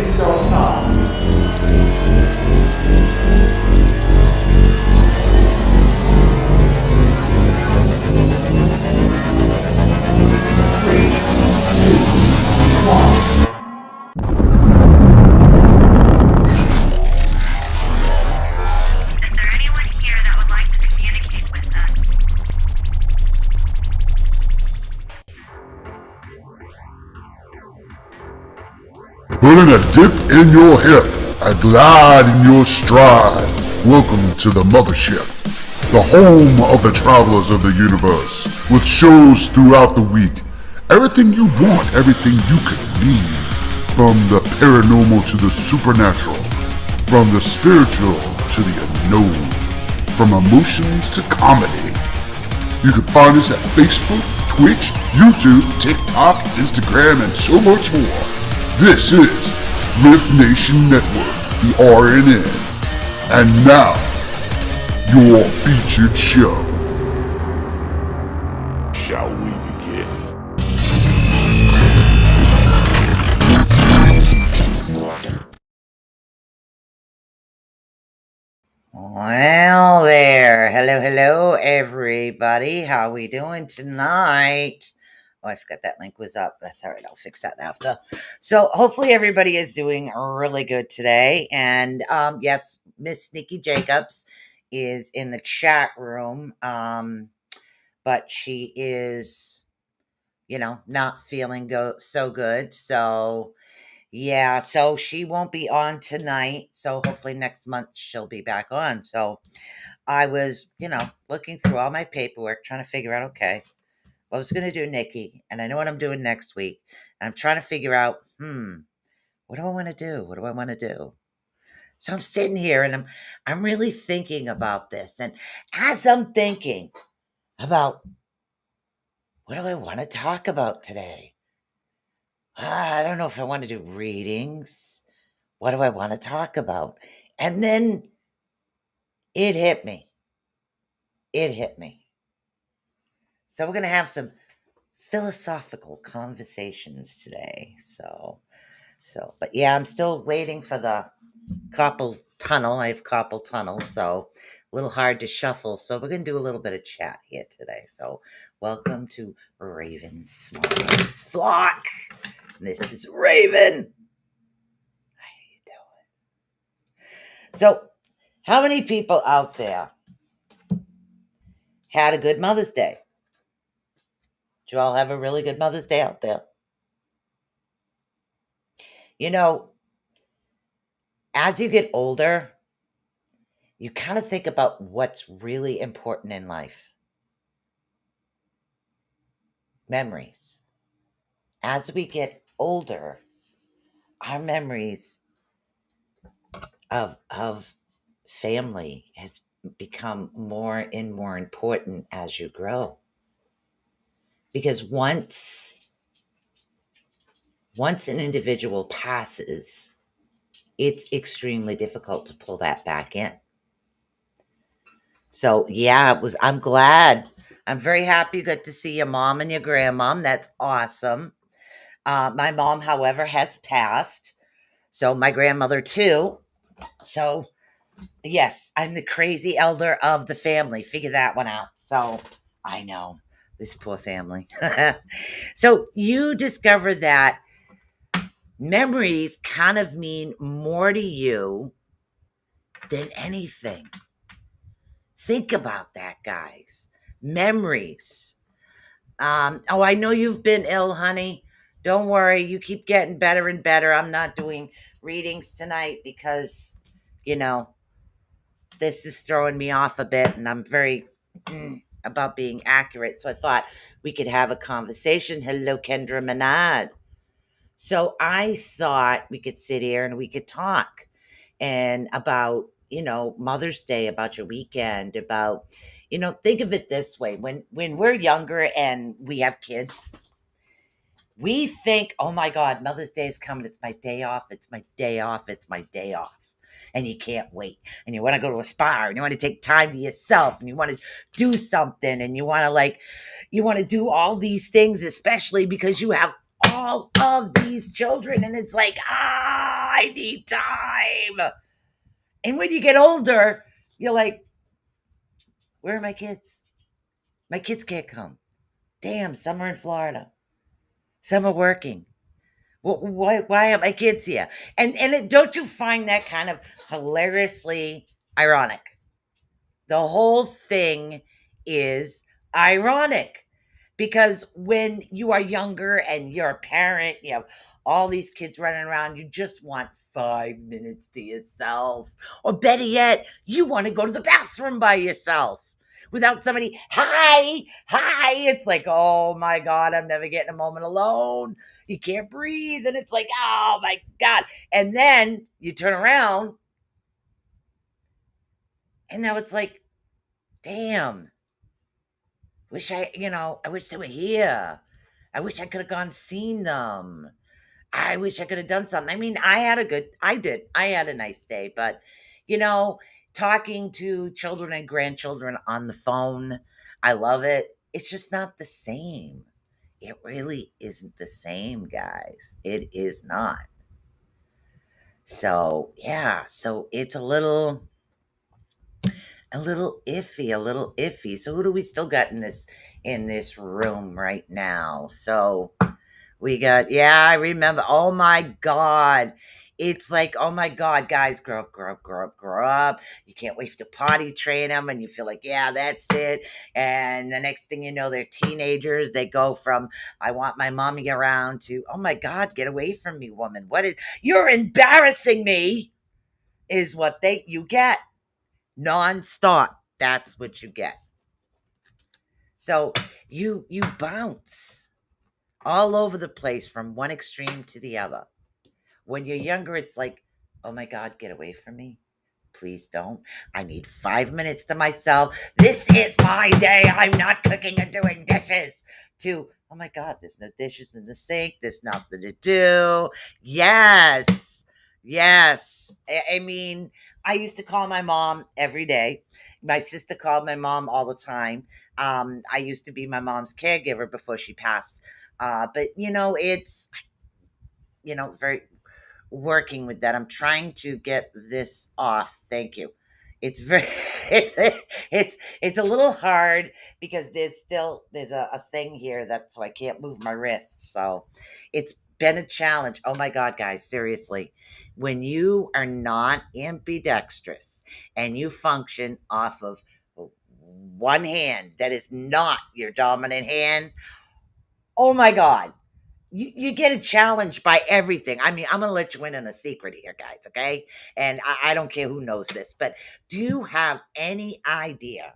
is so small. 3, 2, 1. Is there anyone here that would like to communicate with us? Putting a dip in your hip, a glide in your stride. Welcome to the mothership, the home of the travelers of the universe, with shows throughout the week. Everything you want, everything you could need. From the paranormal to the supernatural, from the spiritual to the unknown, from emotions to comedy. You can find us at Facebook, Twitch, YouTube, TikTok, Instagram, and so much more. This is Rift Nation Network, the RNN. And now, your featured show. Shall we begin? Well there, hello everybody, how we doing tonight? Oh, I forgot that link was up. That's all right, I'll fix that after. So hopefully everybody is doing really good today. And yes, Miss Nikki Jacobs is in the chat room, but she is, not feeling so good. So yeah, so she won't be on tonight. So hopefully next month she'll be back on. So I was, looking through all my paperwork, trying to figure out, okay, what I was going to do, Nikki, and I know what I'm doing next week. And I'm trying to figure out, what do I want to do? What do I want to do? So I'm sitting here and I'm really thinking about this. And as I'm thinking about what do I want to talk about today? I don't know if I want to do readings. What do I want to talk about? And then it hit me. So we're going to have some philosophical conversations today. But yeah, I'm still waiting for the carpal tunnel. I have carpal tunnel, so a little hard to shuffle. So we're going to do a little bit of chat here today. So welcome to Swans Flock. This is Raven. How you doing? So how many people out there had a good Mother's Day? Did you all have a really good Mother's Day out there? As you get older, you kind of think about what's really important in life. Memories. As we get older, our memories of family has become more and more important as you grow. Because once an individual passes, it's extremely difficult to pull that back in. So yeah, I'm glad. I'm very happy you got to see your mom and your grandmom. That's awesome. My mom, however, has passed. So my grandmother too. So yes, I'm the crazy elder of the family. Figure that one out. So I know this poor family. So you discover that memories kind of mean more to you than anything. Think about that, guys. Memories. I know you've been ill, honey. Don't worry. You keep getting better and better. I'm not doing readings tonight because, this is throwing me off a bit and I'm very about being accurate. So I thought we could have a conversation. Hello, Kendra Manad. So I thought we could sit here and we could talk and about, Mother's Day, about your weekend, about, think of it this way. When we're younger and we have kids, we think, oh my God, Mother's Day is coming. It's my day off. It's my day off. It's my day off. And you can't wait. And you want to go to a spa and you want to take time to yourself and you want to do something and you want to do all these things, especially because you have all of these children, and it's like, I need time. And when you get older, you're like, where are my kids? My kids can't come. Damn, some are in Florida. Some are working. Why are my kids here? Don't you find that kind of hilariously ironic? The whole thing is ironic because when you are younger and you're a parent, you have all these kids running around, you just want 5 minutes to yourself. Or better yet, you want to go to the bathroom by yourself without somebody, hi, hi. It's like, oh my God, I'm never getting a moment alone. You can't breathe. And it's like, oh my God. And then you turn around and now it's like, damn, I wish they were here. I wish I could have gone seen them. I wish I could have done something. I mean, I had a nice day, but you know, talking to children and grandchildren on the phone, I love it. It's just not the same. It really isn't the same, guys. It is not. So, yeah, so it's a little iffy. So who do we still got in this room right now? So we got, yeah, I remember. Oh my God. It's like, oh my God, guys, grow up, grow up, grow up, grow up. You can't wait to potty train them, and you feel like, yeah, that's it. And the next thing you know, they're teenagers. They go from, I want my mommy around to, oh my God, get away from me, woman. You're embarrassing me, is what you get. Nonstop. That's what you get. So you bounce all over the place from one extreme to the other. When you're younger, it's like, oh my God, get away from me. Please don't. I need 5 minutes to myself. This is my day. I'm not cooking and doing dishes. To, oh my God, there's no dishes in the sink. There's nothing to do. Yes. Yes. I mean, I used to call my mom every day. My sister called my mom all the time. I used to be my mom's caregiver before she passed. But it's very working with that. I'm trying to get this off. Thank you. It's very it's a little hard because there's a thing here that so I can't move my wrist. So it's been a challenge. Oh my God, guys, seriously. When you are not ambidextrous and you function off of one hand that is not your dominant hand, oh my God, you get a challenge by everything. I mean, I'm going to let you in on a secret here, guys, okay? And I don't care who knows this, but do you have any idea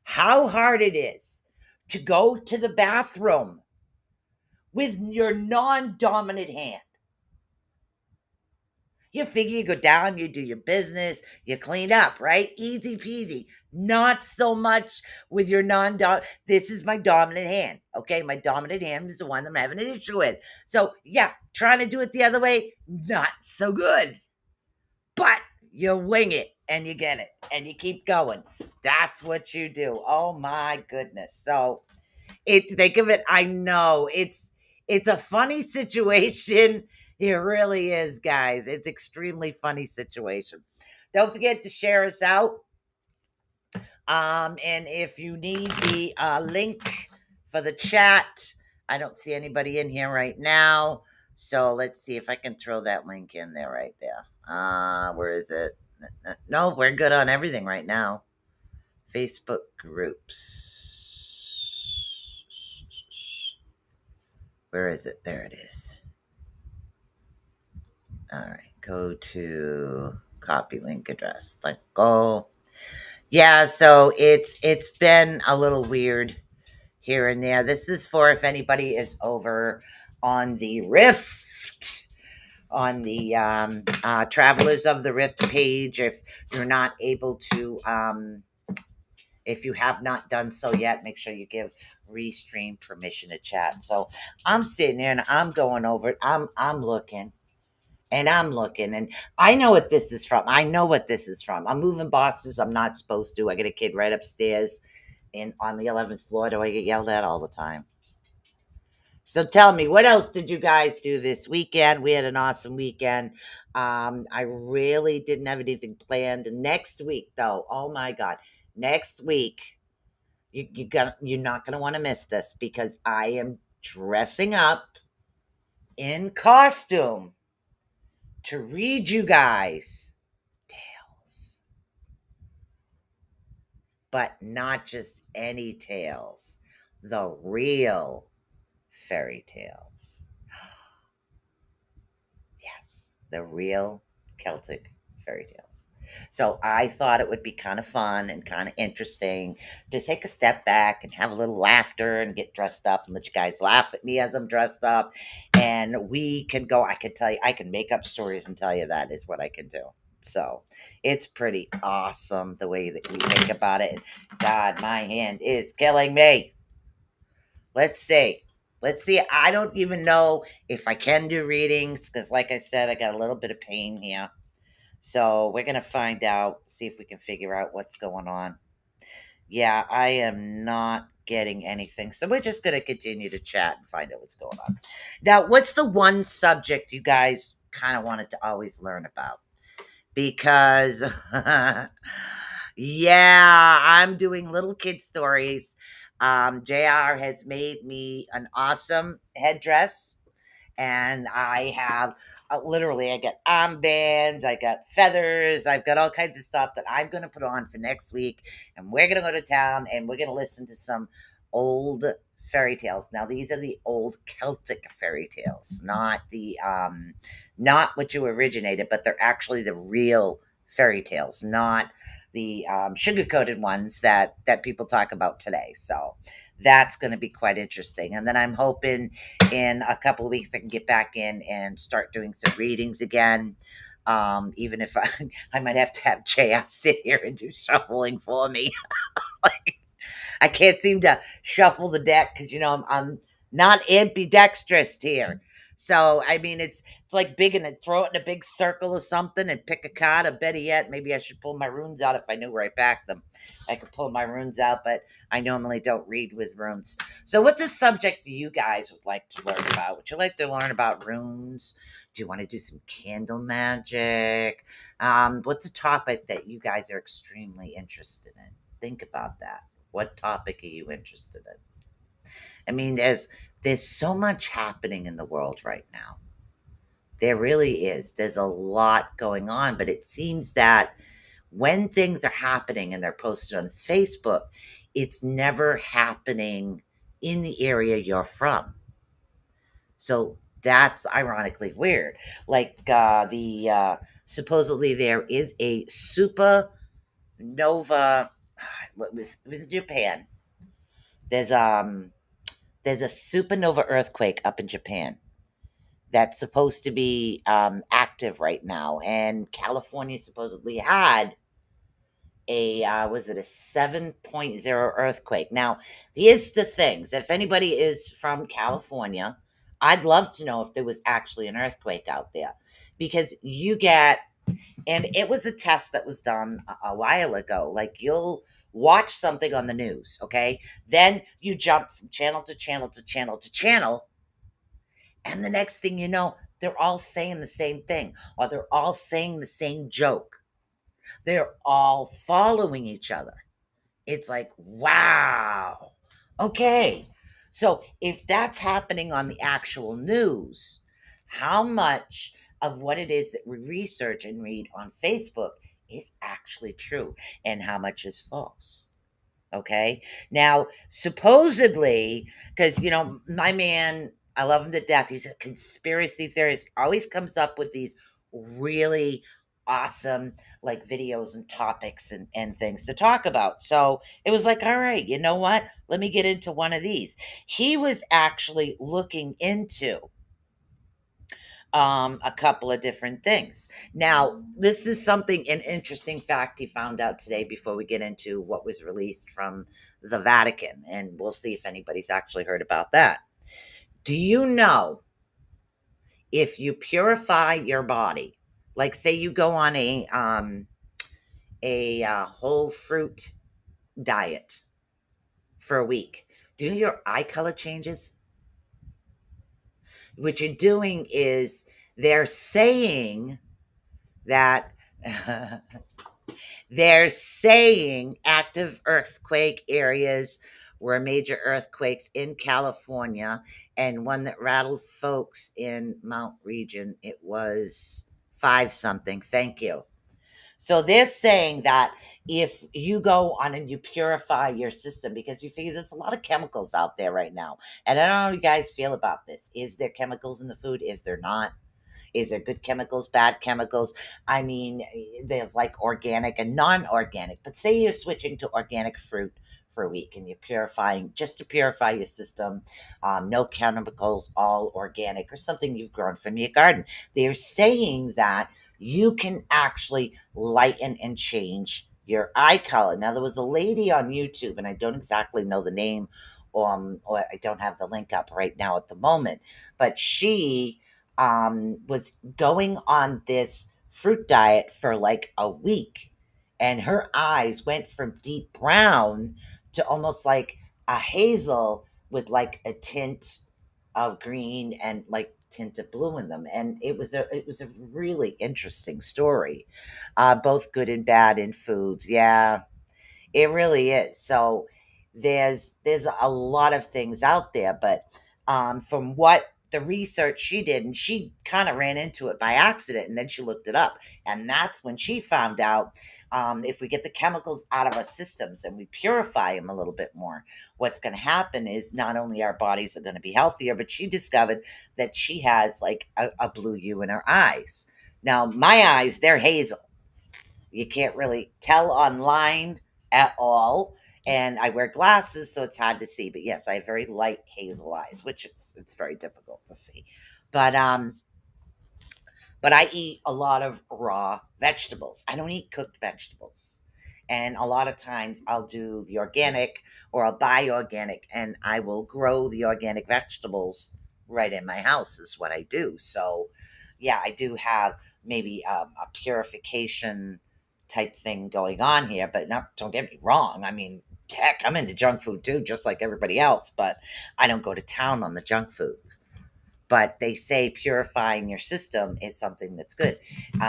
how hard it is to go to the bathroom with your non-dominant hand? You figure you go down, you do your business, you clean up, right? Easy peasy. Not so much with your non-dominant. This is my dominant hand, okay? My dominant hand is the one I'm having an issue with. So, yeah, trying to do it the other way, not so good. But you wing it and you get it and you keep going. That's what you do. Oh my goodness. So, think of it, I know it's a funny situation. It really is, guys. It's extremely funny situation. Don't forget to share us out. And if you need the link for the chat, I don't see anybody in here right now. So let's see if I can throw that link in there right there. Where is it? No, we're good on everything right now. Facebook groups. Where is it? There it is. All right, go to copy link address. Let go. Yeah, so it's been a little weird here and there. This is for if anybody is over on the Rift, on the Travelers of the Rift page. If you're not able to, if you have not done so yet, make sure you give Restream permission to chat. So I'm sitting there and I'm going over it. I'm looking. And I'm looking, and I know what this is from. I'm moving boxes I'm not supposed to. I get a kid right upstairs on the 11th floor. Do I get yelled at all the time? So tell me, what else did you guys do this weekend? We had an awesome weekend. I really didn't have anything planned. Next week, though, oh my God, next week you're not gonna want to miss this because I am dressing up in costume to read you guys tales, but not just any tales, the real fairy tales. Yes, the real Celtic fairy tales. So I thought it would be kind of fun and kind of interesting to take a step back and have a little laughter and get dressed up and let you guys laugh at me as I'm dressed up. And we can go, I can tell you, I can make up stories and tell you that is what I can do. So it's pretty awesome the way that we think about it. God, my hand is killing me. Let's see. Let's see. I don't even know if I can do readings because, like I said, I got a little bit of pain here. So we're going to find out, see if we can figure out what's going on. Yeah, I am not getting anything. So we're just going to continue to chat and find out what's going on. Now, what's the one subject you guys kind of wanted to always learn about? Because, yeah, I'm doing little kid stories. JR has made me an awesome headdress, and I have literally, I got armbands, I got feathers, I've got all kinds of stuff that I'm going to put on for next week, and we're going to go to town and we're going to listen to some old fairy tales. Now, these are the old Celtic fairy tales, not what you originated, but they're actually the real fairy tales, not the sugar-coated ones that people talk about today. So that's going to be quite interesting. And then I'm hoping in a couple of weeks I can get back in and start doing some readings again. Even if I might have to have JR sit here and do shuffling for me. Like, I can't seem to shuffle the deck because I'm not ambidextrous here. So I mean, it's like big and throw it in a big circle or something and pick a card. Or better yet, maybe I should pull my runes out if I knew where I backed them. I could pull my runes out, but I normally don't read with runes. So, what's a subject you guys would like to learn about? Would you like to learn about runes? Do you want to do some candle magic? What's a topic that you guys are extremely interested in? Think about that. What topic are you interested in? I mean, there's so much happening in the world right now. There really is. There's a lot going on, but it seems that when things are happening and they're posted on Facebook, it's never happening in the area you're from. So that's ironically weird. Like the supposedly there is a supernova. It was in Japan. There's um there's a supernova earthquake up in Japan that's supposed to be active right now, and California supposedly had a was it a 7.0 earthquake. Now, here's the things: if anybody is from California, I'd love to know if there was actually an earthquake out there, because you get, and it was a test that was done a while ago. Like, you'll watch something on the news, okay? Then you jump from channel to channel to channel to channel, and the next thing you know, they're all saying the same thing, or they're all saying the same joke. They're all following each other. It's like, wow. Okay. So if that's happening on the actual news, how much of what it is that we research and read on Facebook is actually true and how much is false? Okay. Now, supposedly, because, my man, I love him to death. He's a conspiracy theorist, always comes up with these really awesome like videos and topics and things to talk about. So it was like, all right, you know what? Let me get into one of these. He was actually looking into a couple of different things. Now, this is an interesting fact he found out today before we get into what was released from the Vatican, and we'll see if anybody's actually heard about that. Do you know if you purify your body, like say you go on a whole fruit diet for a week, do your eye color changes? What you're doing is they're saying that they're saying active earthquake areas were major earthquakes in California, and one that rattled folks in Mount Region. It was 5 something. Thank you. So they're saying that if you go on and you purify your system, because you figure there's a lot of chemicals out there right now. And I don't know how you guys feel about this. Is there chemicals in the food? Is there not? Is there good chemicals, bad chemicals? I mean, there's like organic and non-organic. But say you're switching to organic fruit for a week and you're purifying just to purify your system, no chemicals, all organic, or something you've grown from your garden. They're saying that you can actually lighten and change your eye color. Now, there was a lady on YouTube, and I don't exactly know the name, or I don't have the link up right now at the moment, but she was going on this fruit diet for like a week, and her eyes went from deep brown to almost like a hazel with like a tint of green and like tint of blue in them. And it was a really interesting story, both good and bad in foods. Yeah, it really is. So there's a lot of things out there, but from what the research she did, and she kind of ran into it by accident, and then she looked it up, and that's when she found out, if we get the chemicals out of our systems and we purify them a little bit more, what's going to happen is not only our bodies are going to be healthier, but she discovered that she has like a blue hue in her eyes. Now my eyes, they're hazel. You can't really tell online at all. And I wear glasses, so it's hard to see. But yes, I have very light hazel eyes, which it's very difficult to see. But but I eat a lot of raw vegetables. I don't eat cooked vegetables. And a lot of times I'll do the organic, or I'll buy organic, and I will grow the organic vegetables right in my house, is what I do. So, yeah, I do have maybe a purification type thing going on here, but not, don't get me wrong. I mean, heck, I'm into junk food too, just like everybody else, but I don't go to town on the junk food. But they say purifying your system is something that's good.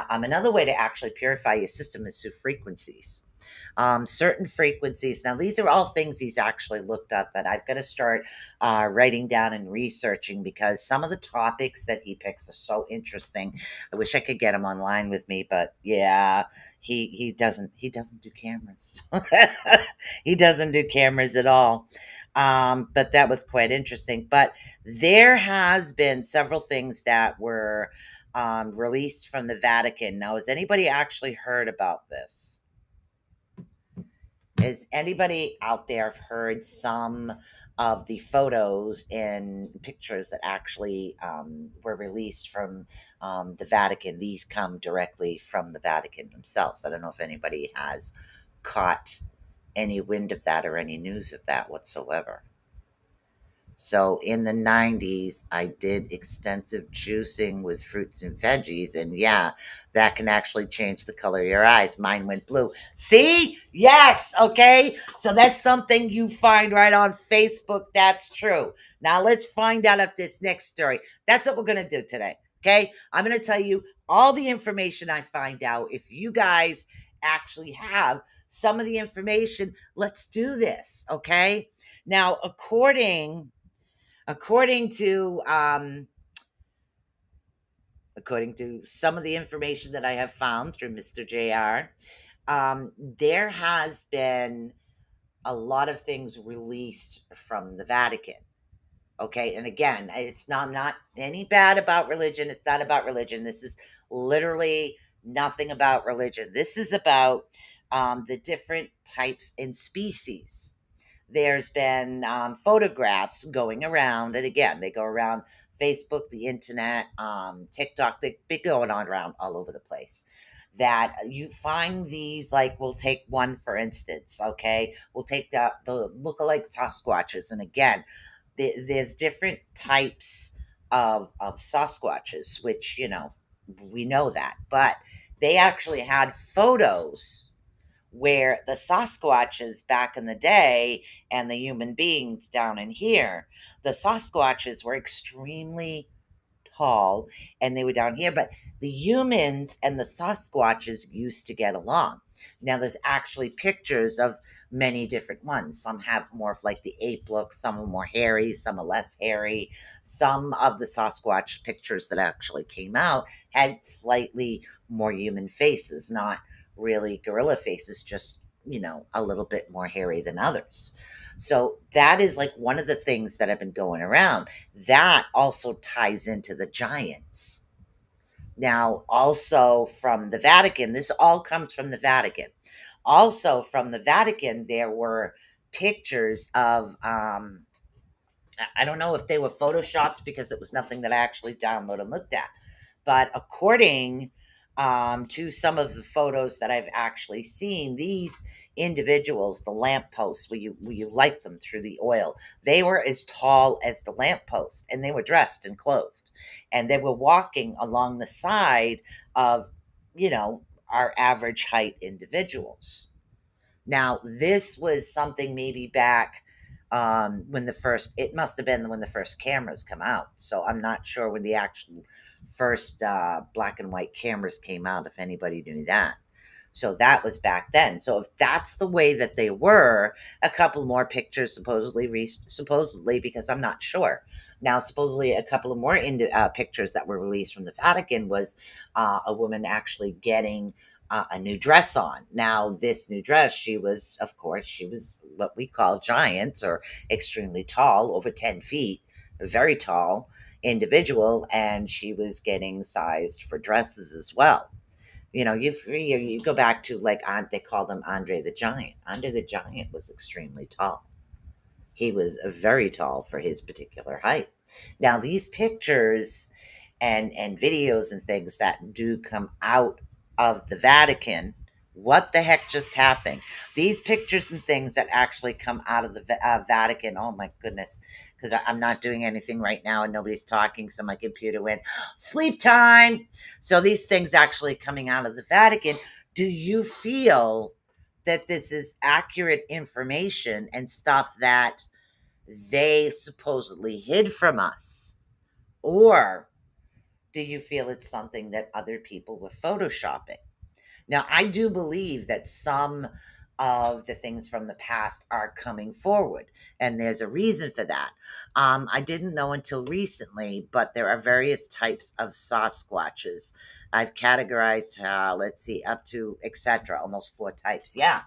Another way to actually purify your system is through frequencies. Certain frequencies. Now, these are all things he's actually looked up that I've got to start writing down and researching, because some of the topics that he picks are so interesting. I wish I could get him online with me, but yeah, he doesn't do cameras. He doesn't do cameras at all. But that was quite interesting. But there has been several things that were released from the Vatican. Now, has anybody actually heard about this? Has anybody out there heard some of the photos and pictures that actually were released from the Vatican? These come directly from the Vatican themselves. I don't know if anybody has caught any wind of that or any news of that whatsoever. So in the 90s, I did extensive juicing with fruits and veggies. And yeah, that can actually change the color of your eyes. Mine went blue. See? Yes. Okay. So that's something you find right on Facebook. That's true. Now let's find out if this next story. That's what we're going to do today. Okay. I'm going to tell you all the information I find out. If you guys actually have some of the information, let's do this. Okay. Now, according to some of the information that I have found through Mr. JR, there has been a lot of things released from the Vatican. Okay, and again, it's not any bad about religion. It's not about religion. This is literally nothing about religion. This is about the different types and species. There's been photographs going around, and again, they go around Facebook, the internet, TikTok. They've been going on around all over the place. That you find these, like, we'll take one for instance. Okay, we'll take the lookalike Sasquatches, and again, there's different types of Sasquatches, which we know that, but they actually had photos where the Sasquatches back in the day and the human beings down in here, the Sasquatches were extremely tall and they were down here, but the humans and the Sasquatches used to get along. Now, there's actually pictures of many different ones. Some have more of like the ape look, some are more hairy, some are less hairy. Some of the Sasquatch pictures that actually came out had slightly more human faces, not really gorilla faces, just, a little bit more hairy than others. So that is like one of the things that have been going around. That also ties into the giants. Now, also from the Vatican, this all comes from the Vatican. Also from the Vatican, there were pictures of, I don't know if they were photoshopped because it was nothing that I actually downloaded and looked at. But according to some of the photos that I've actually seen, these individuals, the lampposts, where you light them through the oil, they were as tall as the lamppost, and they were dressed and clothed, and they were walking along the side of, our average height individuals. Now, this was something maybe back when it must have been when the first cameras come out. So I'm not sure when the actual first black and white cameras came out, if anybody knew that. So that was back then. So if that's the way that they were, a couple more pictures supposedly, because I'm not sure. Now, supposedly a couple of more pictures that were released from the Vatican was a woman actually getting a new dress on. Now, this new dress, she was what we call giants, or extremely tall, over 10 feet, a very tall individual, and she was getting sized for dresses as well. You go back to like they call them Andre the Giant. Andre the Giant was extremely tall. He was very tall for his particular height. Now, these pictures and videos and things that do come out of the Vatican, what the heck just happened? These pictures and things that actually come out of the Vatican, oh my goodness, because I'm not doing anything right now and nobody's talking, so my computer went, sleep time. So these things actually coming out of the Vatican, do you feel that this is accurate information and stuff that they supposedly hid from us? Or do you feel it's something that other people were photoshopping? Now, I do believe that some of the things from the past are coming forward, and there's a reason for that. I didn't know until recently, but there are various types of Sasquatches. I've categorized, let's see, up to etc., almost 4 types. Yeah,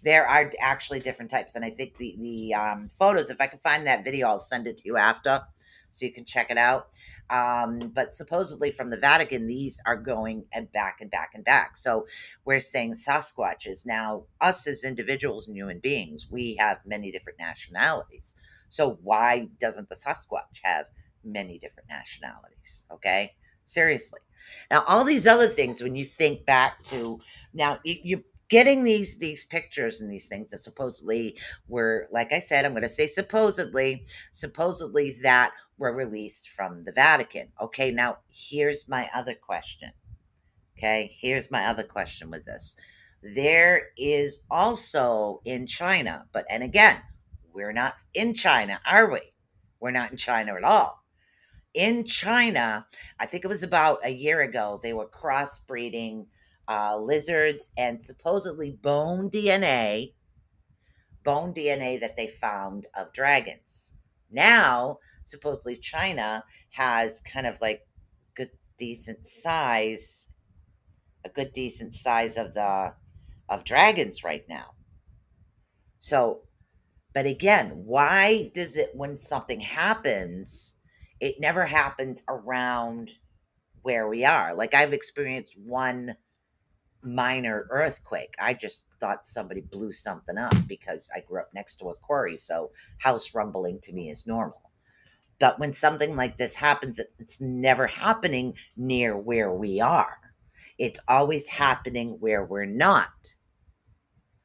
there are actually different types, and I think the photos, if I can find that video, I'll send it to you after, so you can check it out. But supposedly from the Vatican, these are going and back and back and back. So we're saying Sasquatches. Now, us as individuals and human beings, we have many different nationalities. So why doesn't the Sasquatch have many different nationalities? Okay, seriously. Now, all these other things, when you think back to now, you getting these pictures and these things that supposedly were, like I said, I'm going to say supposedly that were released from the Vatican. Okay, now here's my other question. Okay, here's my other question with this. There is also in China, and again, we're not in China, are we? We're not in China at all. In China, I think it was about a year ago, they were crossbreeding lizards and supposedly bone DNA that they found of dragons. Now, supposedly China has kind of like a good decent size of dragons right now. So, but again, why does it, when something happens, it never happens around where we are? Like, I've experienced one minor earthquake. I just thought somebody blew something up because I grew up next to a quarry, so house rumbling to me is normal. But when something like this happens, it's never happening near where we are. It's always happening where we're not.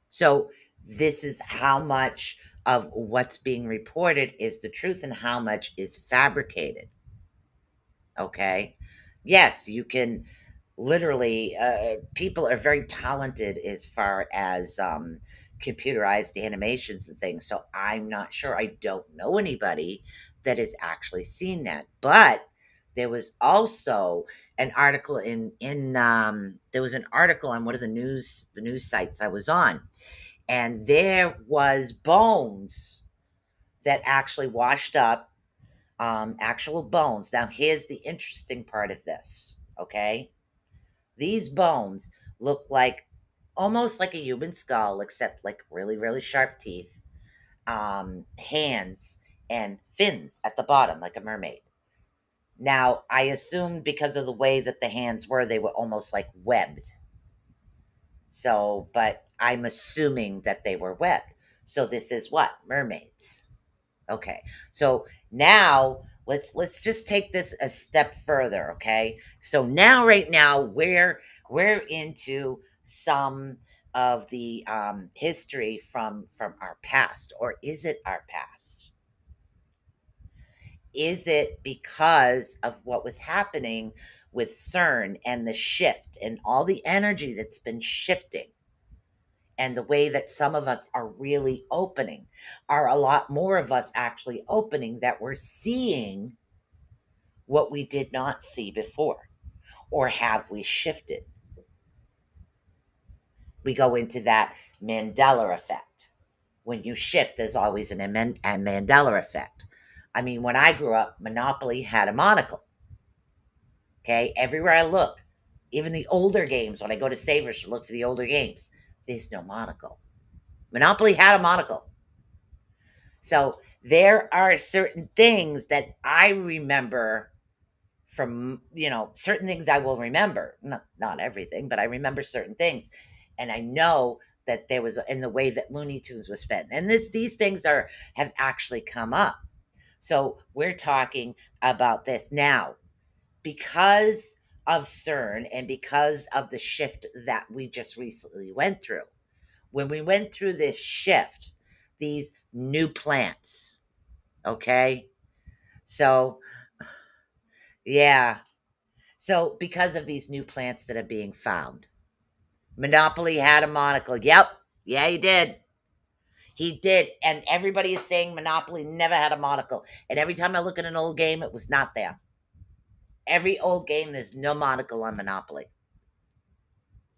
So this is how much of what's being reported is the truth and how much is fabricated. Okay? Yes, you can literally, people are very talented as far as computerized animations and things. So I'm not sure. I don't know anybody that has actually seen that. But there was also an article there was an article on one of the news sites I was on, and there was bones that actually washed up, actual bones. Now, here's the interesting part of this, okay? These bones look like almost like a human skull, except like really, really sharp teeth, hands, and fins at the bottom, like a mermaid. Now, I assumed because of the way that the hands were, they were almost like webbed. So, but I'm assuming that they were webbed. So this is what? Mermaids. Okay. So now let's just take this a step further, okay? So now right now we're into some of the history from our past, or is it our past? Is it because of what was happening with CERN and the shift and all the energy that's been shifting, and the way that some of us are really opening, are a lot more of us actually opening, that we're seeing what we did not see before? Or have we shifted? We go into that Mandela effect. When you shift, there's always a Mandela effect. I mean, when I grew up, Monopoly had a monocle. Okay, everywhere I look, even the older games, when I go to Savers to look for the older games, there's no monocle. Monopoly had a monocle. So there are certain things that I remember from, certain things I will remember. Not everything, but I remember certain things. And I know that there was, in the way that Looney Tunes was spent. And these things have actually come up. So we're talking about this now because of CERN and because of the shift that we just recently went through. When we went through this shift, these new plants, okay? So, yeah. So, because of these new plants that are being found, Monopoly had a monocle. Yep. Yeah, he did. He did. And everybody is saying Monopoly never had a monocle. And every time I look at an old game, it was not there. Every old game, there's no monocle on Monopoly.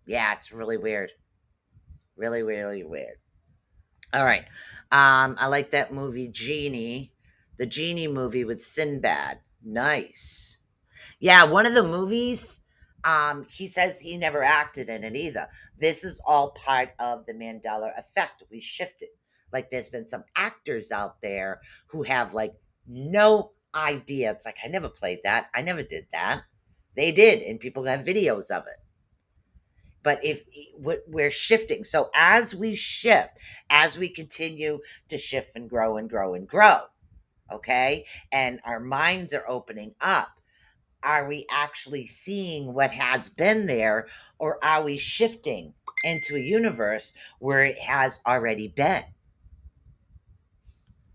Yeah, it's really weird. Really, really weird. All right. I like that movie, Genie. The Genie movie with Sinbad. Nice. Yeah, one of the movies, he says he never acted in it either. This is all part of the Mandela effect. We shifted. Like, there's been some actors out there who have like no idea. It's like, I never played that. I never did that. They did, and people have videos of it. But if we're shifting, so as we shift, as we continue to shift and grow and grow and grow, okay, and our minds are opening up, are we actually seeing what has been there, or are we shifting into a universe where it has already been?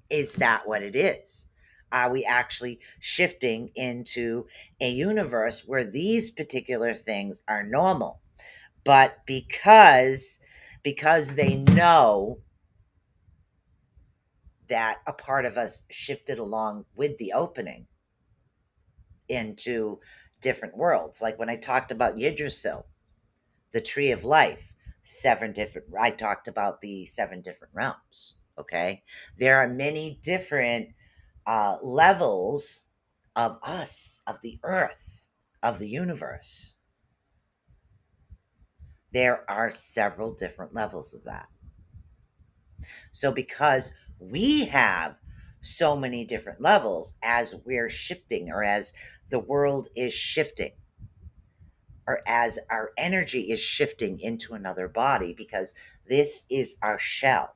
Is that what it is? Are we actually shifting into a universe where these particular things are normal? But because they know that a part of us shifted along with the opening into different worlds, like when I talked about Yggdrasil, the tree of life, I talked about the 7 different realms. Okay, there are many different levels of us, of the earth, of the universe. There are several different levels of that. So because we have so many different levels, as we're shifting, or as the world is shifting, or as our energy is shifting into another body, because this is our shell,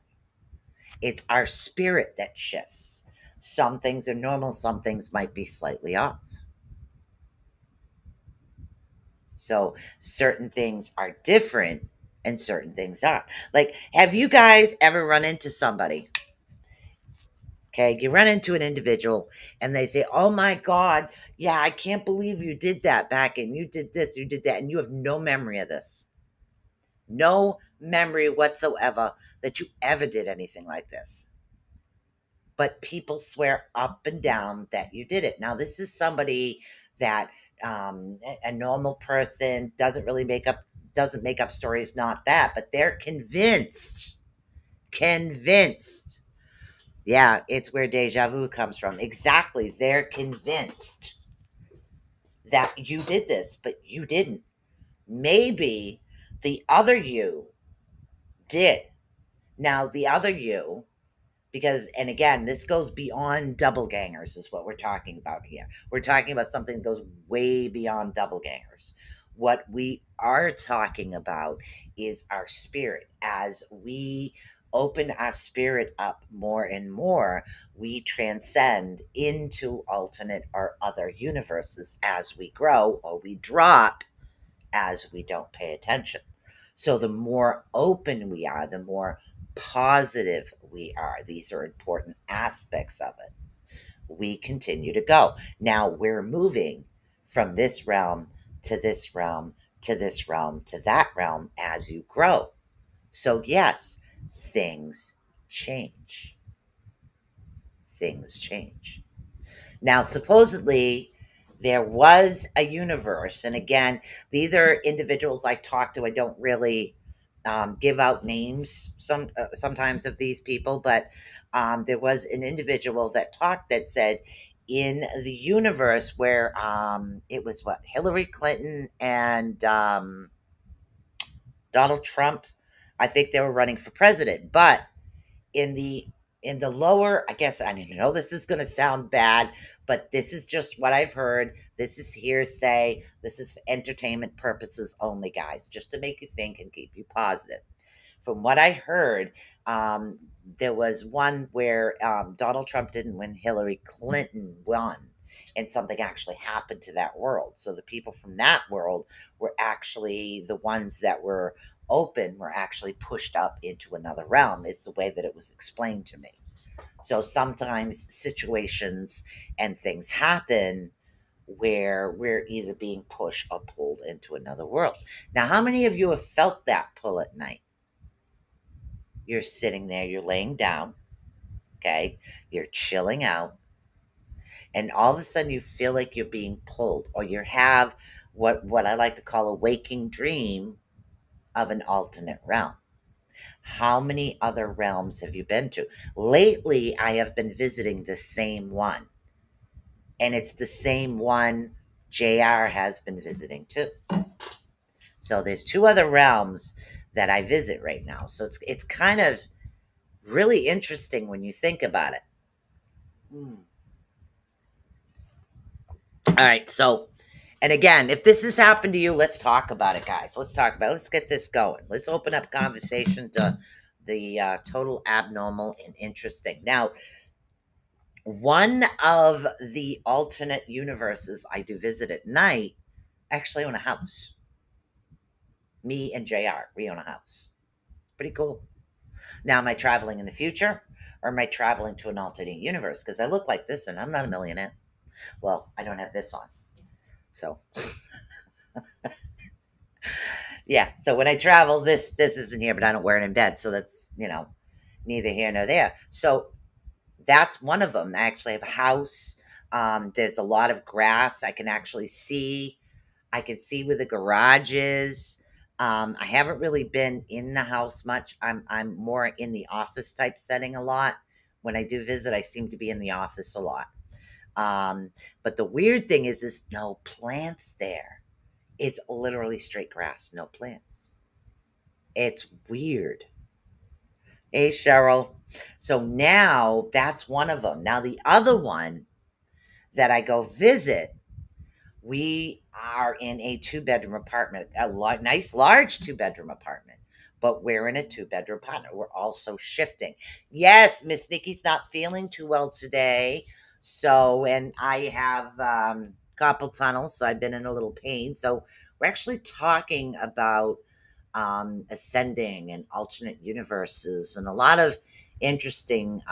it's our spirit that shifts. Some things are normal, some things might be slightly off. So certain things are different and certain things aren't. Like, have you guys ever run into somebody? Okay, you run into an individual and they say, "Oh my God, yeah, I can't believe you did that back and you did this, you did that," and you have no memory of this. No memory whatsoever that you ever did anything like this. But people swear up and down that you did it. Now, this is somebody that a normal person doesn't make up stories, not that, but they're convinced. Yeah, it's where deja vu comes from. Exactly. They're convinced that you did this, but you didn't. Maybe the other you did. Now, the other you, because, and again, this goes beyond double gangers, is what we're talking about here. We're talking about something that goes way beyond double gangers. What we are talking about is our spirit. As we open our spirit up more and more, we transcend into alternate or other universes as we grow, or we drop as we don't pay attention. So the more open we are, the more positive we are. These are important aspects of it. We continue to go. Now we're moving from this realm to this realm to this realm to that realm as you grow. So, yes, things change. Things change. Now, supposedly, there was a universe, and again, these are individuals I talk to. I don't really give out names sometimes of these people, but there was an individual that talked that said in the universe where it was what Hillary Clinton and Donald Trump. I think they were running for president, but in the lower, I guess, I know this is going to sound bad, but this is just what I've heard. This is hearsay. This is for entertainment purposes only, guys, just to make you think and keep you positive. From what I heard, um, there was one where Donald Trump didn't win, Hillary Clinton won, and something actually happened to that world. So the people from that world were actually the ones that were open, were actually pushed up into another realm, is the way that it was explained to me. So sometimes situations and things happen where we're either being pushed or pulled into another world. Now, how many of you have felt that pull at night? You're sitting there, you're laying down, okay? You're chilling out, and all of a sudden you feel like you're being pulled, or you have what I like to call a waking dream of an alternate realm. How many other realms have you been to? Lately, I have been visiting the same one, and it's the same one JR has been visiting too. So there's two other realms that I visit right now. So it's kind of really interesting when you think about it. All right, so, and again, if this has happened to you, let's talk about it, guys. Let's talk about it. Let's get this going. Let's open up conversation to the total abnormal and interesting. Now, one of the alternate universes I do visit at night actually own a house. Me and JR, we own a house. Pretty cool. Now, am I traveling in the future, or am I traveling to an alternate universe? Because I look like this and I'm not a millionaire. Well, I don't have this on. So, yeah. So when I travel, this isn't here, but I don't wear it in bed. So that's, neither here nor there. So that's one of them. I actually have a house. There's a lot of grass. I can actually see. I can see where the garage is. I haven't really been in the house much. I'm more in the office type setting a lot. When I do visit, I seem to be in the office a lot. But the weird thing is no plants there. It's literally straight grass, no plants. It's weird. Hey, Cheryl. So now that's one of them. Now, the other one that I go visit, we are in a 2-bedroom apartment, nice large 2-bedroom apartment, but we're in a 2-bedroom apartment. We're also shifting. Yes, Miss Nikki's not feeling too well today. So, and I have carpal tunnel, so I've been in a little pain. So we're actually talking about ascending and alternate universes, and a lot of interesting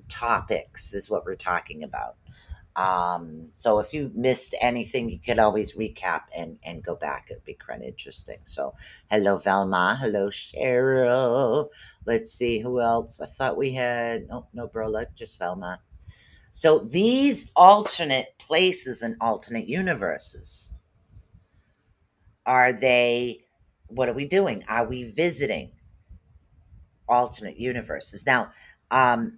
topics is what we're talking about. So if you missed anything, you could always recap and go back. It'd be kind of interesting. So hello, Velma. Hello, Cheryl. Let's see who else. I thought we had, oh, no, Brolic, just Velma. So these alternate places and alternate universes, are they, what are we doing? Are we visiting alternate universes? Now, I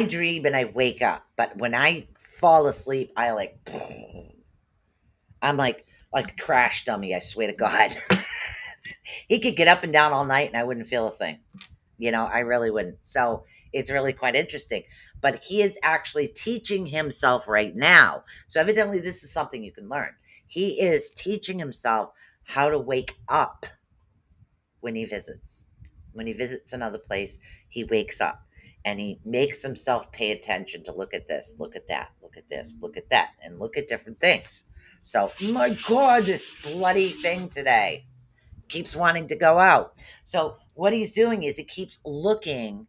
dream and I wake up, but when I fall asleep, I'm like a crash dummy, I swear to God. He could get up and down all night and I wouldn't feel a thing. I really wouldn't. So it's really quite interesting. But he is actually teaching himself right now. So evidently, this is something you can learn. He is teaching himself how to wake up when he visits. When he visits another place, he wakes up and he makes himself pay attention to look at this, look at that, look at this, look at that, and look at different things. So, my God, this bloody thing today keeps wanting to go out. So what he's doing is he keeps looking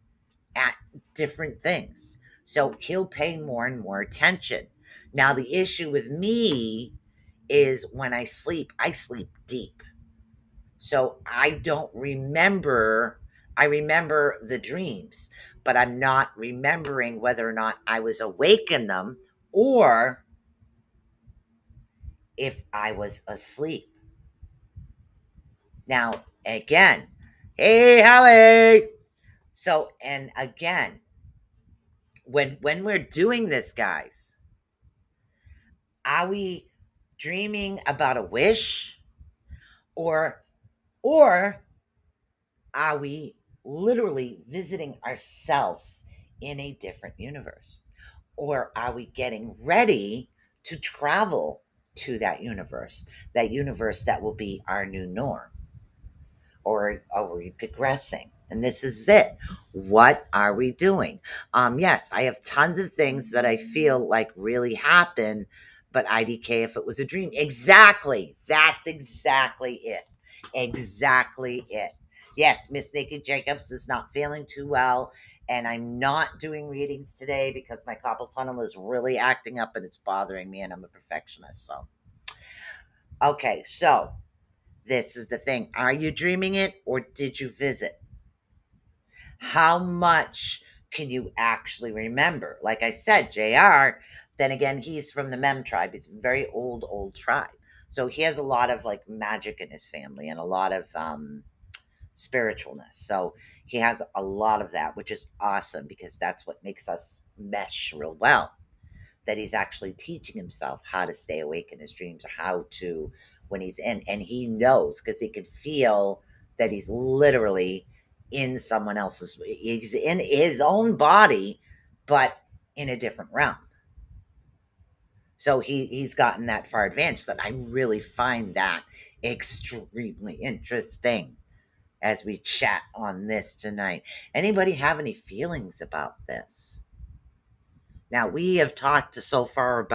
at different things. So he'll pay more and more attention. Now the issue with me is when I sleep deep. So I don't remember. I remember the dreams, but I'm not remembering whether or not I was awake in them or if I was asleep. Now, again, hey, Howie. So, and again, when we're doing this, guys, are we dreaming about a wish, or or are we literally visiting ourselves in a different universe, or are we getting ready to travel to that universe that will be our new norm? Or are we progressing? And this is it. What are we doing? Yes, I have tons of things that I feel like really happen, but IDK if it was a dream. Exactly. That's exactly it. Exactly it. Yes, Miss Nikki Jacobs is not feeling too well, and I'm not doing readings today because my carpal tunnel is really acting up and it's bothering me, and I'm a perfectionist. So, okay, so this is the thing. Are you dreaming it or did you visit? How much can you actually remember? Like I said, JR, then again, he's from the Mem tribe. He's a very old tribe. So he has a lot of like magic in his family and a lot of spiritualness. So he has a lot of that, which is awesome because that's what makes us mesh real well. That he's actually teaching himself how to stay awake in his dreams, or how to, when he's in, and he knows because he could feel that he's literally in someone else's, he's in his own body, but in a different realm. So he's gotten that far advanced that I really find that extremely interesting as we chat on this tonight. Anybody have any feelings about this? Now we have talked so far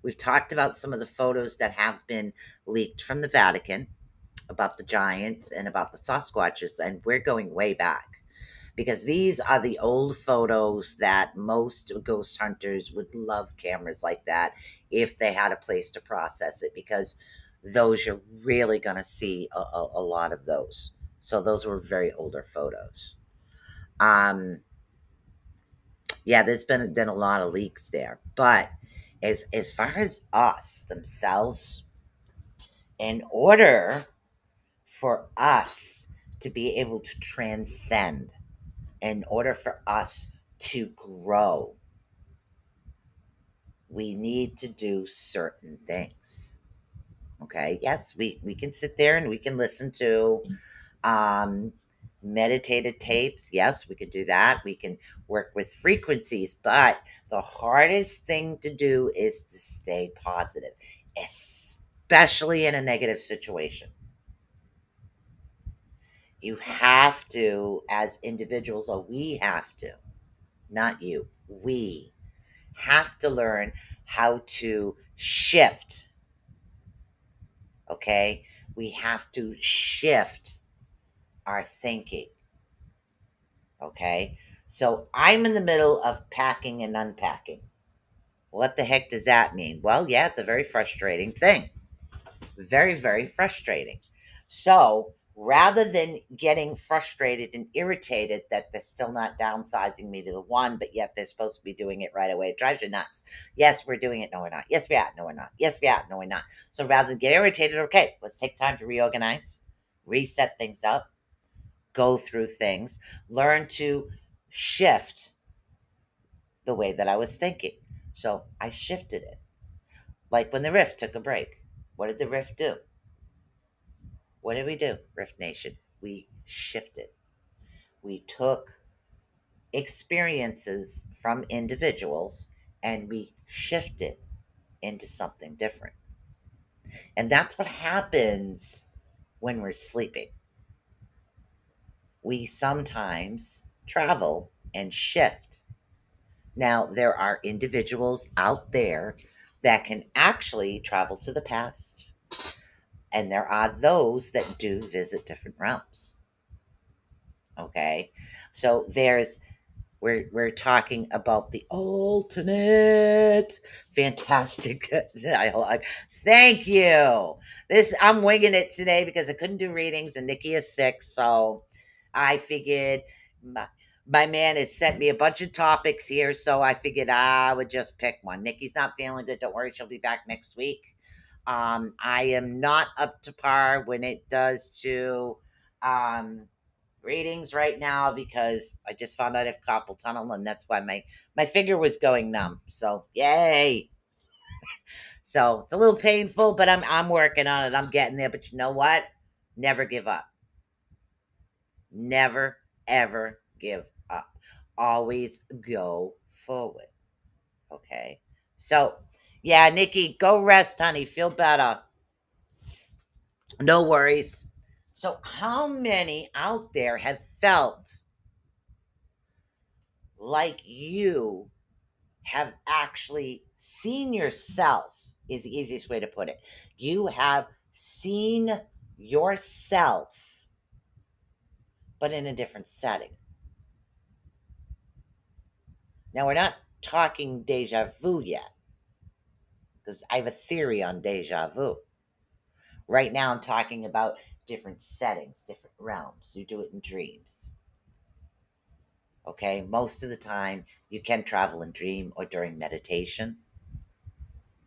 we've talked about some of the photos that have been leaked from the Vatican about the giants and about the Sasquatches, and we're going way back because these are the old photos that most ghost hunters would love cameras like that if they had a place to process it, because those you're really going to see a lot of those. So those were very older photos. Yeah, there's been a lot of leaks there, but as far as us themselves, in order for us to be able to transcend, in order for us to grow, we need to do certain things. Okay, yes, we can sit there and we can listen to um meditated tapes. Yes, we could do that. We can work with frequencies, but the hardest thing to do is to stay positive, especially in a negative situation. You have to, as individuals, or we have to, not you, we have to learn how to shift. Okay, we have to shift our thinking. Okay. So I'm in the middle of packing and unpacking. What the heck does that mean? Well, yeah, it's a very frustrating thing. Very, very frustrating. So rather than getting frustrated and irritated that they're still not downsizing me to the one, but yet they're supposed to be doing it right away. It drives you nuts. Yes, we're doing it. No, we're not. Yes, we are. No, we're not. Yes, we are. No, we're not. So rather than get irritated, okay, let's take time to reorganize, reset things up, go through things, learn to shift the way that I was thinking. So I shifted it. Like when the Rift took a break. What did the Rift do? What did we do, Rift Nation? We shifted. We took experiences from individuals and we shifted into something different. And that's what happens when we're sleeping. We sometimes travel and shift. Now, there are individuals out there that can actually travel to the past, and there are those that do visit different realms. Okay, so we're talking about the alternate fantastic dialogue. Thank you. This I'm winging it today because I couldn't do readings and Nikki is sick, so I figured my man has sent me a bunch of topics here, so I figured I would just pick one. Nikki's not feeling good. Don't worry, she'll be back next week. I am not up to par when it does to readings right now because I just found out I have carpal tunnel and that's why my finger was going numb. So yay. So it's a little painful, but I'm working on it. I'm getting there. But you know what? Never give up. Never ever give up. Always go forward. Okay. So yeah, Nikki, go rest, honey. Feel better. No worries. So how many out there have felt like you have actually seen yourself is the easiest way to put it. You have seen yourself, but in a different setting. Now, we're not talking deja vu yet, because I have a theory on deja vu. Right now, I'm talking about different settings, different realms. You do it in dreams. Okay, most of the time, you can travel in dream or during meditation.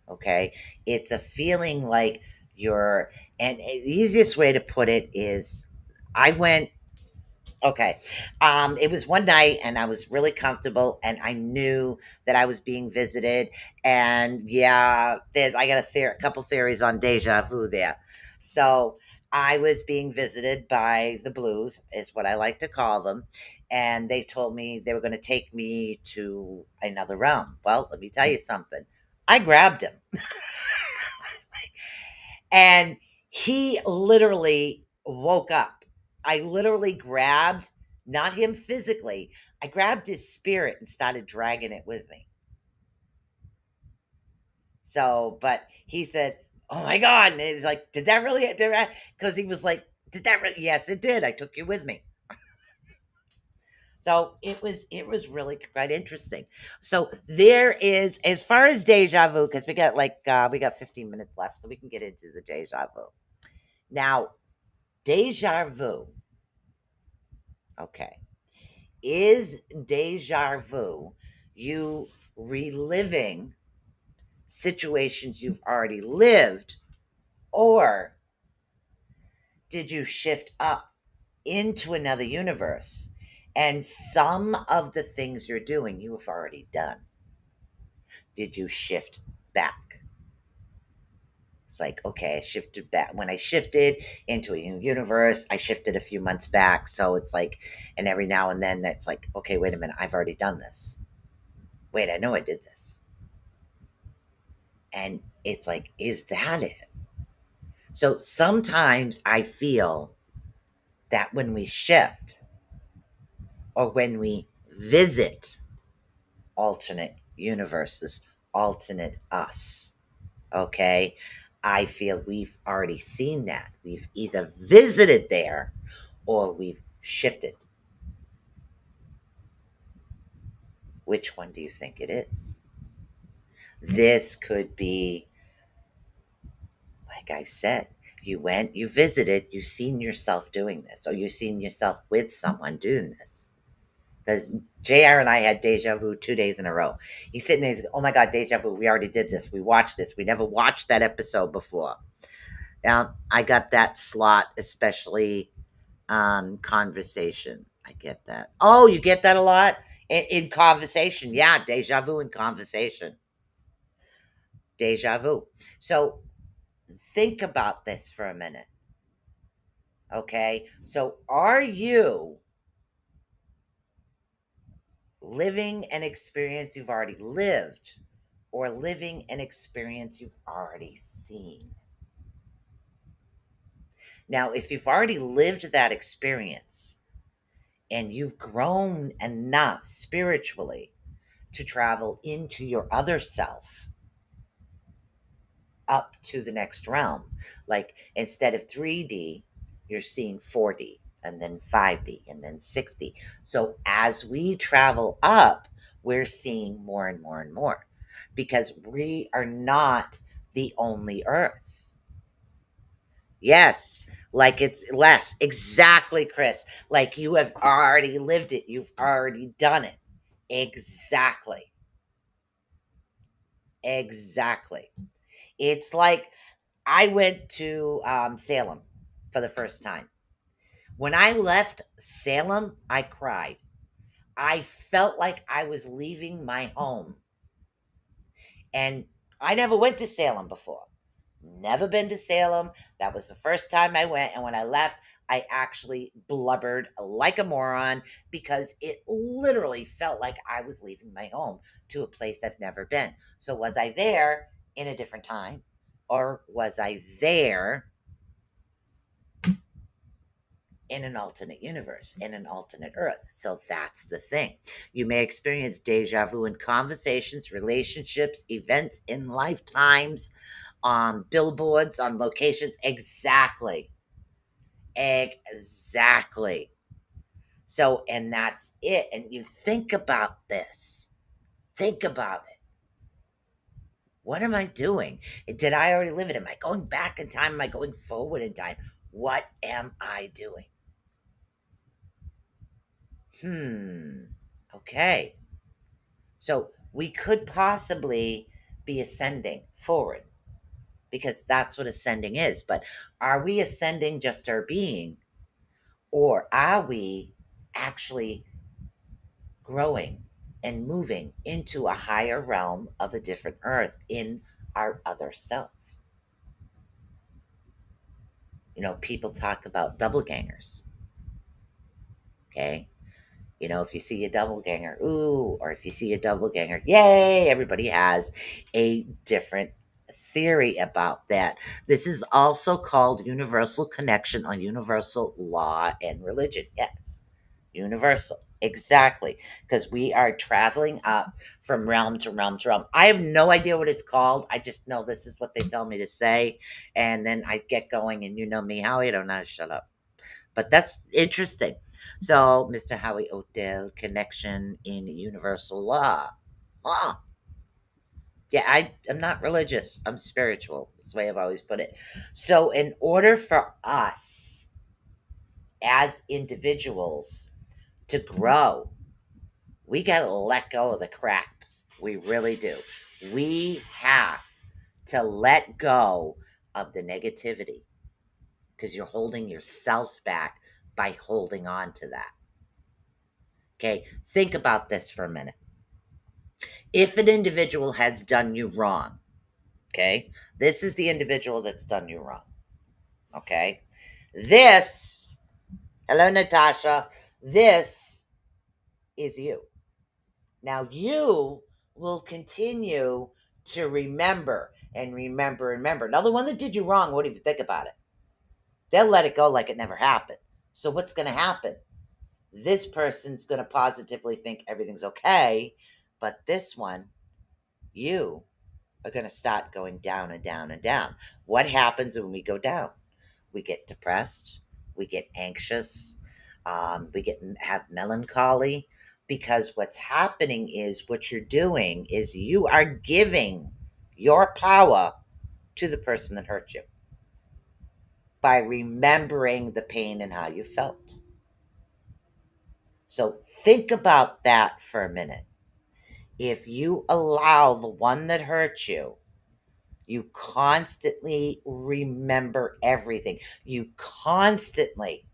Okay, it's a feeling like you're, and the easiest way to put it is I went, okay, it was one night and I was really comfortable and I knew that I was being visited. And yeah, I got a couple theories on deja vu there. So I was being visited by the blues is what I like to call them, and they told me they were going to take me to another realm. Well, let me tell you something. I grabbed him. And he literally woke up. I literally grabbed, not him physically, I grabbed his spirit and started dragging it with me. So, but he said, "Oh my God." And he's like, "Did that really?" Because he was like, "Did that really?" Yes, it did. I took you with me. So it was really quite interesting. So there is, as far as deja vu, because we got 15 minutes left, so we can get into the deja vu. Now, deja vu, okay, is deja vu you reliving situations you've already lived, or did you shift up into another universe and some of the things you're doing you have already done? Did you shift back? It's like, okay, I shifted back. When I shifted into a new universe, I shifted a few months back. So it's like, and every now and then that's like, okay, wait a minute, I've already done this. Wait, I know I did this. And it's like, is that it? So sometimes I feel that when we shift or when we visit alternate universes, alternate us, okay, I feel we've already seen that. We've either visited there or we've shifted. Which one do you think it is? This could be, like I said, You went, you visited, you've seen yourself doing this, or you've seen yourself with someone doing this. Because JR and I had deja vu 2 days in a row. He's sitting there, he's like, oh my God, deja vu. We already did this. We watched this. We never watched that episode before. I got that slot, especially conversation. I get that. Oh, you get that a lot? In conversation. Yeah, deja vu in conversation. Deja vu. So think about this for a minute. Okay. So are you living an experience you've already lived or living an experience you've already seen? Now, if you've already lived that experience and you've grown enough spiritually to travel into your other self up to the next realm, like instead of 3D, you're seeing 4D and then 5D and then 6D. So as we travel up, we're seeing more and more and more because we are not the only Earth. Yes, like it's less. Exactly, Chris. Like you have already lived it, you've already done it. Exactly. Exactly. It's like I went to Salem for the first time. When I left Salem, I cried. I felt like I was leaving my home. And I never went to Salem before. Never been to Salem. That was the first time I went. And when I left, I actually blubbered like a moron because it literally felt like I was leaving my home to a place I've never been. So, was I there in a different time? Or was I there in an alternate universe, in an alternate Earth? So that's the thing. You may experience deja vu in conversations, relationships, events in lifetimes, on billboards, on locations. Exactly. Exactly. So, and that's it. And you think about this. Think about it. What am I doing? Did I already live it? Am I going back in time? Am I going forward in time? What am I doing? Okay. So we could possibly be ascending forward because that's what ascending is. But are we ascending just our being, or are we actually growing and moving into a higher realm of a different earth in our other self? You know, people talk about double gangers. Okay. You know, if you see a double ganger, ooh, or if you see a double ganger, yay, everybody has a different theory about that. This is also called universal connection on universal law and religion. Yes, universal. Exactly. Because we are traveling up from realm to realm to realm. I have no idea what it's called. I just know this is what they tell me to say. And then I get going, and you know me, Howie, I don't know how to shut up. But that's interesting. So, Mr. Howie Odell, connection in universal law. Huh. Yeah, I'm not religious. I'm spiritual. That's the way I've always put it. So, in order for us as individuals to grow, we got to let go of the crap. We really do. We have to let go of the negativity because you're holding yourself back by holding on to that. Okay, think about this for a minute. If an individual has done you wrong, okay, this is the individual that's done you wrong. Okay, this, hello, Natasha, this is you. Now, you will continue to remember and remember and remember. Now, the one that did you wrong won't even think about it. They'll let it go like it never happened. So, what's going to happen? This person's going to positively think everything's okay, but this one, you, are going to start going down and down and down. What happens when we go down? We get depressed, we get anxious, have melancholy, because what's happening is what you're doing is you are giving your power to the person that hurt you. by remembering the pain and how you felt. So think about that for a minute. If you allow the one that hurt you constantly remember everything. You constantly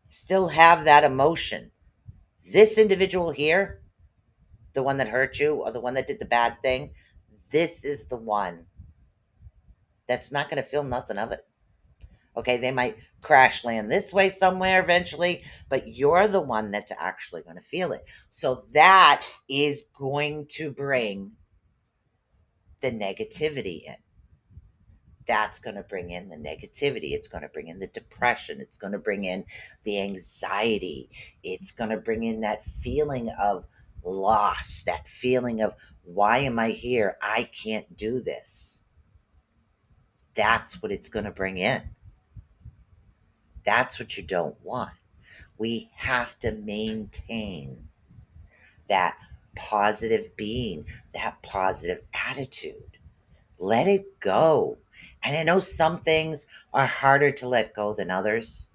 still have that emotion. This individual here, the one that hurt you or the one that did the bad thing, this is the one that's not going to feel nothing of it. Okay, they might crash land this way somewhere eventually, but you're the one that's actually going to feel it. So that is going to bring the negativity in. That's going to bring in the negativity. It's going to bring in the depression. It's going to bring in the anxiety. It's going to bring in that feeling of loss, that feeling of, why am I here? I can't do this. That's what it's going to bring in. That's what you don't want. We have to maintain that positive being, that positive attitude. Let it go. And I know some things are harder to let go than others,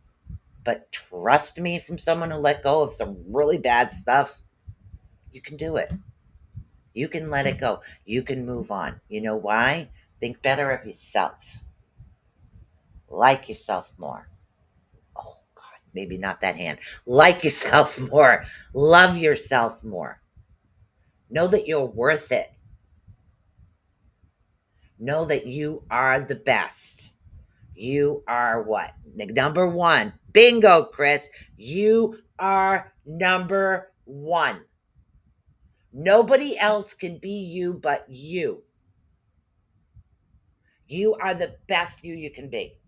but trust me, from someone who let go of some really bad stuff, you can do it. You can let it go. You can move on. You know why? Think better of yourself. Like yourself more. Oh, God, maybe not that hand. Like yourself more. Love yourself more. Know that you're worth it. Know that you are the best. You are what? Number one. Bingo, Chris. You are number one. Nobody else can be you but you. You are the best you can be.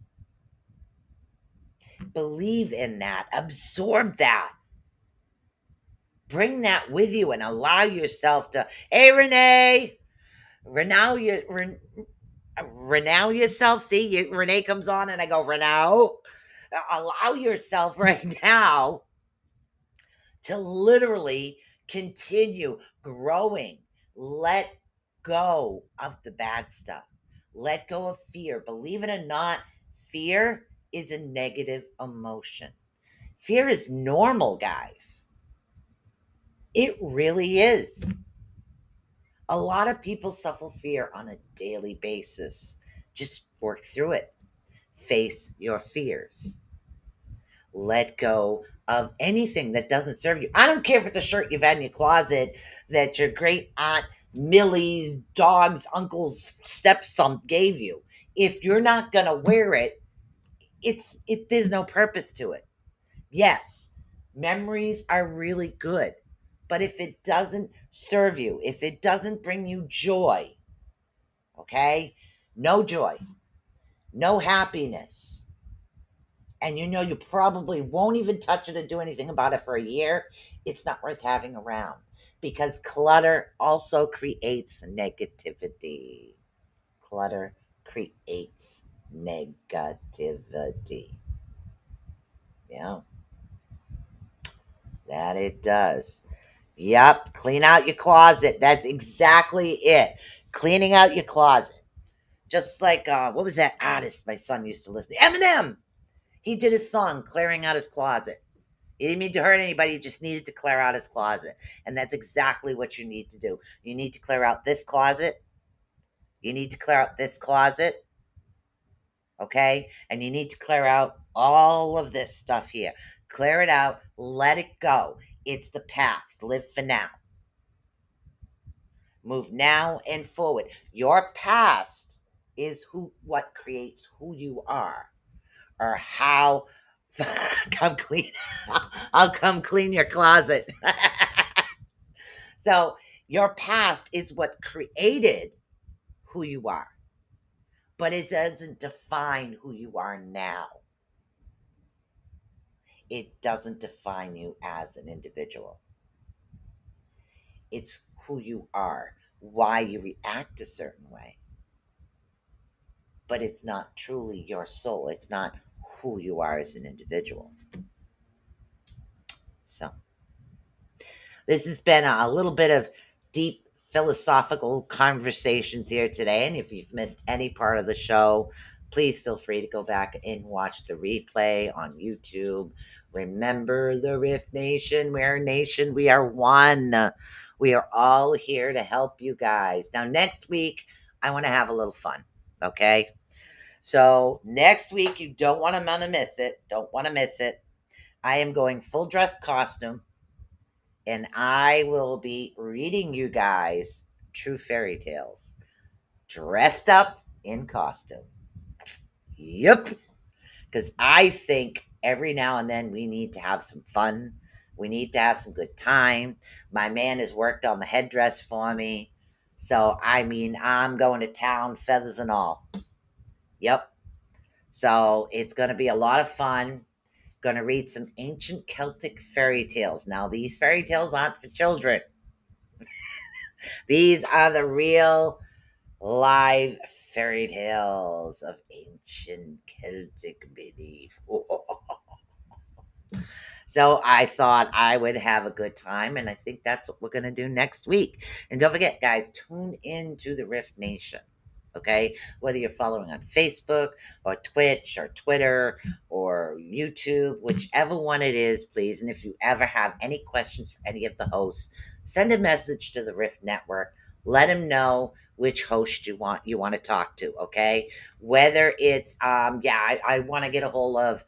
Believe in that. Absorb that. Bring that with you and allow yourself to, hey, Renee, renow yourself. See, Renee comes on and I go, renow. Allow yourself right now to literally continue growing. Let go of the bad stuff. Let go of fear. Believe it or not, fear is a negative emotion. Fear is normal, guys. It really is. A lot of people suffer fear on a daily basis. Just work through it. Face your fears. Let go of anything that doesn't serve you. I don't care if it's a shirt you've had in your closet that your great aunt Millie's dog's uncle's stepson gave you. If you're not gonna wear it, there's no purpose to it. Yes, memories are really good, but if it doesn't serve you, if it doesn't bring you joy, okay, no joy, no happiness, and you know you probably won't even touch it or do anything about it for a year, it's not worth having around, because clutter also creates negativity. Clutter creates negativity. Yeah, that it does. Yep, clean out your closet. That's exactly it. Cleaning out your closet. Just like, what was that artist my son used to listen to? Eminem. He did his song, Clearing Out His Closet. He didn't mean to hurt anybody. He just needed to clear out his closet. And that's exactly what you need to do. You need to clear out this closet. You need to clear out this closet. Okay? And you need to clear out all of this stuff here. Clear it out. Let it go. It's the past. Live for now. Move now and forward. Your past is what creates who you are, or how. Come clean. I'll come clean your closet. So your past is what created who you are, but it doesn't define who you are now. It doesn't define you as an individual. It's who you are, why you react a certain way. But it's not truly your soul. It's not who you are as an individual. So this has been a little bit of deep philosophical conversations here today. And if you've missed any part of the show, Please feel free to go back and watch the replay on YouTube. Remember the Rift Nation. We're a nation. We are one. We are all here to help you guys. Now, next week, I want to have a little fun. Okay. So next week, you don't want to miss it. Don't want to miss it. I am going full dress costume, and I will be reading you guys true fairy tales dressed up in costume. Yep. Because I think every now and then we need to have some fun. We need to have some good time. My man has worked on the headdress for me. So, I mean, I'm going to town, feathers and all. Yep. So, it's going to be a lot of fun. Going to read some ancient Celtic fairy tales. Now, these fairy tales aren't for children. These are the real live fairy tales of ancient Celtic belief. So I thought I would have a good time, and I think that's what we're going to do next week. And don't forget, guys, tune in to the Rift Nation. Okay, whether you're following on Facebook or Twitch or Twitter or YouTube, whichever one it is, please. And if you ever have any questions for any of the hosts, send a message to the Rift Network. Let them know which host you want to talk to. Okay, whether it's I want to get a hold of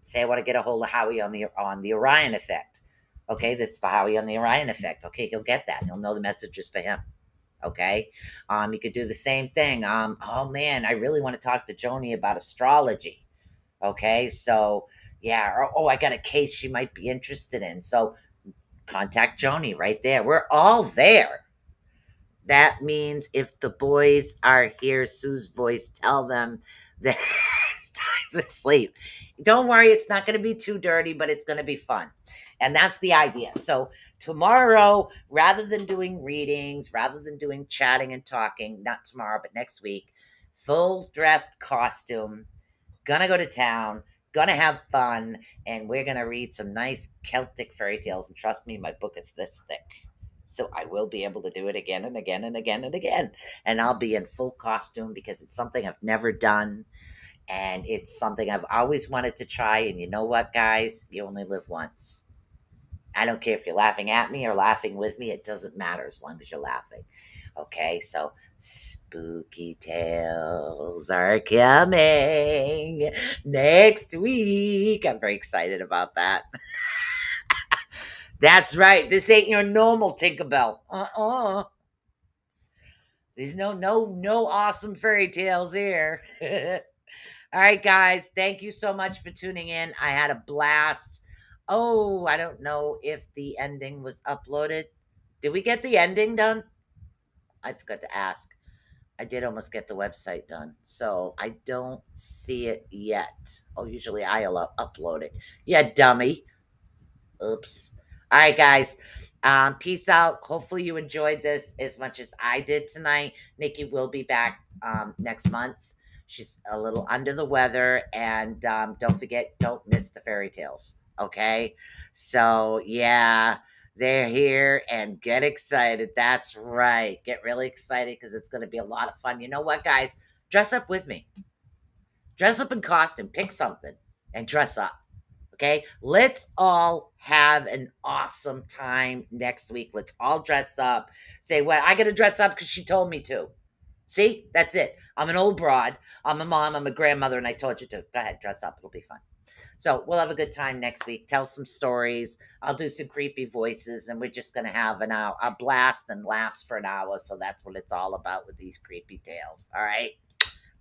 say I want to get a hold of Howie on the Orion Effect. Okay, this is for Howie on the Orion Effect. Okay, he'll get that. He'll know the messages for him. Okay. You could do the same thing. Oh man, I really want to talk to Joni about astrology. Okay, so yeah, I got a case she might be interested in. So contact Joni right there. We're all there. That means if the boys are here, Sue's voice, tell them that it's time to sleep. Don't worry, it's not going to be too dirty, but it's going to be fun. And that's the idea. So tomorrow, rather than doing readings, rather than doing chatting and talking, not tomorrow, but next week, full dressed costume, gonna go to town, gonna have fun, and we're gonna read some nice Celtic fairy tales. And trust me, my book is this thick. So I will be able to do it again and again and again and again. And I'll be in full costume because it's something I've never done. And it's something I've always wanted to try. And you know what, guys? You only live once. I don't care if you're laughing at me or laughing with me. It doesn't matter as long as you're laughing. Okay, so spooky tales are coming next week. I'm very excited about that. That's right. This ain't your normal Tinkerbell. There's no awesome fairy tales here. All right, guys. Thank you so much for tuning in. I had a blast. Oh, I don't know if the ending was uploaded. Did we get the ending done? I forgot to ask. I did almost get the website done, so I don't see it yet. Oh, usually I'll upload it. Yeah, dummy. Oops. All right, guys. Peace out. Hopefully you enjoyed this as much as I did tonight. Nikki will be back next month. She's a little under the weather, and don't forget, don't miss the fairy tales. Okay, so yeah, they're here, and get excited. That's right, get really excited because it's going to be a lot of fun. You know what, guys? Dress up with me. Dress up in costume. Pick something and dress up. Okay, let's all have an awesome time next week. Let's all dress up. Say, well, I got to dress up because she told me to. See, that's it. I'm an old broad. I'm a mom. I'm a grandmother, and I told you to. Go ahead, dress up. It'll be fun. So we'll have a good time next week. Tell some stories. I'll do some creepy voices, and we're just going to have a blast and laughs for an hour. So that's what it's all about with these creepy tales. All right.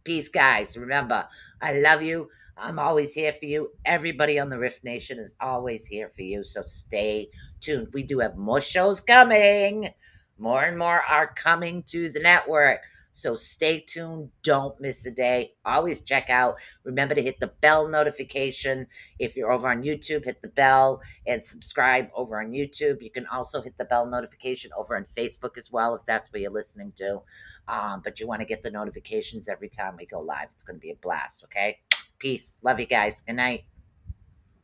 Peace, guys. Remember, I love you. I'm always here for you. Everybody on the Rift Nation is always here for you. So stay tuned. We do have more shows coming. More and more are coming to the network. So stay tuned. Don't miss a day. Always check out. Remember to hit the bell notification. If you're over on YouTube, hit the bell and subscribe over on YouTube. You can also hit the bell notification over on Facebook as well, if that's where you're listening to. But you want to get the notifications every time we go live. It's going to be a blast, okay? Peace. Love you guys. Good night.